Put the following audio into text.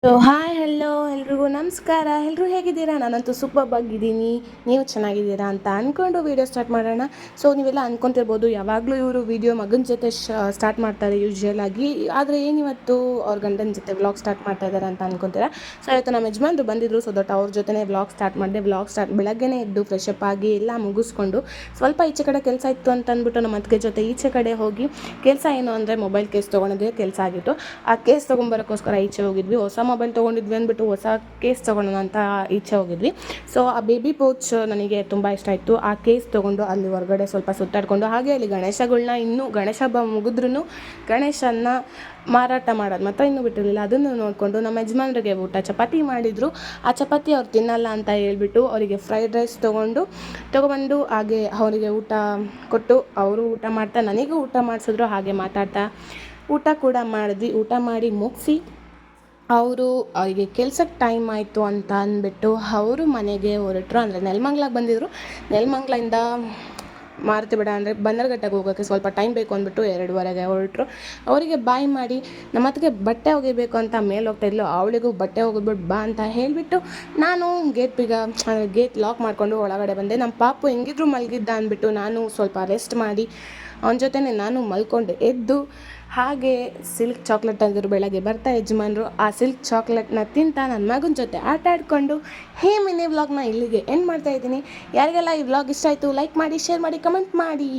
Hi hello ಎಲ್ರಿಗೂ ನಮಸ್ಕಾರ. ಎಲ್ಲರೂ ಹೇಗಿದ್ದೀರಾ? ನಾನಂತೂ ಸೂಪರ್ ಆಗಿದ್ದೀನಿ. ನೀವು ಚೆನ್ನಾಗಿದ್ದೀರಾ ಅಂತ ಅಂದ್ಕೊಂಡು ವೀಡಿಯೋ ಸ್ಟಾರ್ಟ್ ಮಾಡೋಣ. ನೀವೆಲ್ಲ ಅಂದ್ಕೊತಿರ್ಬೋದು, ಯಾವಾಗಲೂ ಇವರು ವೀಡಿಯೋ ಮಗನ ಜೊತೆ ಸ್ಟಾರ್ಟ್ ಮಾಡ್ತಾರೆ ಯೂಶ್ವಲ್ ಆಗಿ, ಆದರೆ ಏನಿವತ್ತು ಅವ್ರ ಗಂಡನ ಜೊತೆ ವ್ಲಾಗ್ ಸ್ಟಾರ್ಟ್ ಮಾಡ್ತಾ ಇದ್ದಾರೆ ಅಂತ ಅಂದ್ಕೊತೀರಾ. ಇವತ್ತು ನಮ್ಮ ಯಜಮಾನ್ರು ಬಂದಿದ್ದರು, ದಟ್ ಅವ್ರ ಜೊತೆ ವ್ಲಾಗ್ ಸ್ಟಾರ್ಟ್ ಮಾಡಿದೆ. ಬೆಳಗ್ಗೆನೇ ಎದ್ದು ಫ್ರೆಶ್ ಅಪ್ ಆಗಿ ಎಲ್ಲ ಮುಗಿಸ್ಕೊಂಡು ಸ್ವಲ್ಪ ಈಚೆ ಕಡೆ ಕೆಲಸ ಇತ್ತು ಅಂತ ಅಂದ್ಬಿಟ್ಟು ನಮ್ಮ ಅತ್ತಿಗೆ ಜೊತೆ ಈಚೆ ಕಡೆ ಹೋಗಿ, ಕೆಲಸ ಏನು ಅಂದರೆ ಮೊಬೈಲ್ ಕೇಸ್ ತೊಗೊಳೋದೇ ಕೆಲಸ ಆಗಿತ್ತು. ಆ ಕೇಸ್ ತೊಗೊಂಬರೋಕ್ಕೋಸ್ಕರ ಈಚೆ ಹೋಗಿದ್ವಿ. ಹೊಸ ಮೊಬೈಲ್ ತೊಗೊಂಡಿದ್ವಿ ಅಂದ್ಬಿಟ್ಟು ಹೊಸ ಕೇಸ್ ತೊಗೊಳೋಣ ಅಂತ ಈಚೆ ಹೋಗಿದ್ವಿ. ಆ ಬೇಬಿ ಪೌಚ್ ನನಗೆ ತುಂಬ ಇಷ್ಟ ಆಯಿತು. ಆ ಕೇಸ್ ತೊಗೊಂಡು ಅಲ್ಲಿ ಹೊರಗಡೆ ಸ್ವಲ್ಪ ಸುತ್ತಾಡಿಕೊಂಡು, ಹಾಗೆ ಅಲ್ಲಿ ಗಣೇಶಗಳನ್ನ ಇನ್ನೂ ಗಣೇಶ ಹಬ್ಬ ಮುಗಿದ್ರೂ ಗಣೇಶನ್ನ ಮಾರಾಟ ಮಾಡೋದು ಮಾತ್ರ ಇನ್ನೂ ಬಿಟ್ಟಿರಲಿಲ್ಲ. ಅದನ್ನು ನೋಡಿಕೊಂಡು ನಮ್ಮ ಯಜಮಾನ್ರಿಗೆ ಊಟ ಚಪಾತಿ ಮಾಡಿದರು. ಆ ಚಪಾತಿ ಅವ್ರು ತಿನ್ನಲ್ಲ ಅಂತ ಹೇಳ್ಬಿಟ್ಟು ಅವರಿಗೆ ಫ್ರೈಡ್ ರೈಸ್ ತೊಗೊಬಂದು ಹಾಗೆ ಅವರಿಗೆ ಊಟ ಕೊಟ್ಟು, ಅವರು ಊಟ ಮಾಡ್ತಾ ನನಗೂ ಊಟ ಮಾಡಿಸಿದ್ರು. ಹಾಗೆ ಮಾತಾಡ್ತಾ ಊಟ ಕೂಡ ಮಾಡಿದ್ವಿ. ಊಟ ಮಾಡಿ ಮುಗಿಸಿ ಅವರಿಗೆ ಕೆಲ್ಸಕ್ಕೆ ಟೈಮ್ ಆಯಿತು ಅಂತ ಅಂದ್ಬಿಟ್ಟು ಅವರು ಮನೆಗೆ ಹೊರಟರು. ಅಂದರೆ ನೆಲಮಂಗ್ಲಕ್ಕೆ ಬಂದಿದ್ದರು. ನೆಲಮಂಗ್ಲಿಂದ ಮಾರುತಿ ಬೇಡ ಅಂದರೆ ಬನ್ನರ್ಘಟ್ಟಕ್ಕೆ ಹೋಗೋಕ್ಕೆ ಸ್ವಲ್ಪ ಟೈಮ್ ಬೇಕು ಅಂದ್ಬಿಟ್ಟು 2:30ಗೆ ಹೊರಟರು. ಅವರಿಗೆ ಬಾಯ್ ಮಾಡಿ ನಮ್ಮ ಅತ್ತಿಗೆ ಬಟ್ಟೆ ಒಗಿಬೇಕು ಅಂತ ಮೇಲೆ ಹೋಗ್ತಾಯಿದ್ಲು. ಅವಳಿಗೂ ಬಟ್ಟೆ ಒಗೆದ್ಬಿಟ್ಟು ಬಾ ಅಂತ ಹೇಳಿಬಿಟ್ಟು ನಾನು ಗೇಟ್ ಲಾಕ್ ಮಾಡಿಕೊಂಡು ಒಳಗಡೆ ಬಂದೆ. ನಮ್ಮ ಪಾಪು ಹೆಂಗಿದ್ರು ಮಲಗಿದ್ದ ಅಂದ್ಬಿಟ್ಟು ನಾನು ಸ್ವಲ್ಪ ರೆಸ್ಟ್ ಮಾಡಿ ಅವನ ಜೊತೆನೇ ನಾನು ಮಲ್ಕೊಂಡು ಎದ್ದು, ಹಾಗೆ ಸಿಲ್ಕ್ ಚಾಕ್ಲೇಟ್ ಅಂದರು ಬೆಳಗ್ಗೆ ಬರ್ತಾ ಯಜಮಾನ್ರು. ಆ ಸಿಲ್ಕ್ ಚಾಕ್ಲೇಟ್ನ ತಿಂತ ನನ್ನ ಮಗನ ಜೊತೆ ಆಟ ಆಡಿಕೊಂಡು ಮಿನಿ ವ್ಲಾಗ್ನ ಇಲ್ಲಿಗೆ ಎಂಡ್ ಮಾಡ್ತಾಯಿದ್ದೀನಿ. ಯಾರಿಗೆಲ್ಲ ಈ ವ್ಲಾಗ್ ಇಷ್ಟ ಆಯಿತು ಲೈಕ್ ಮಾಡಿ, ಶೇರ್ ಮಾಡಿ, ಕಮೆಂಟ್ ಮಾಡಿ.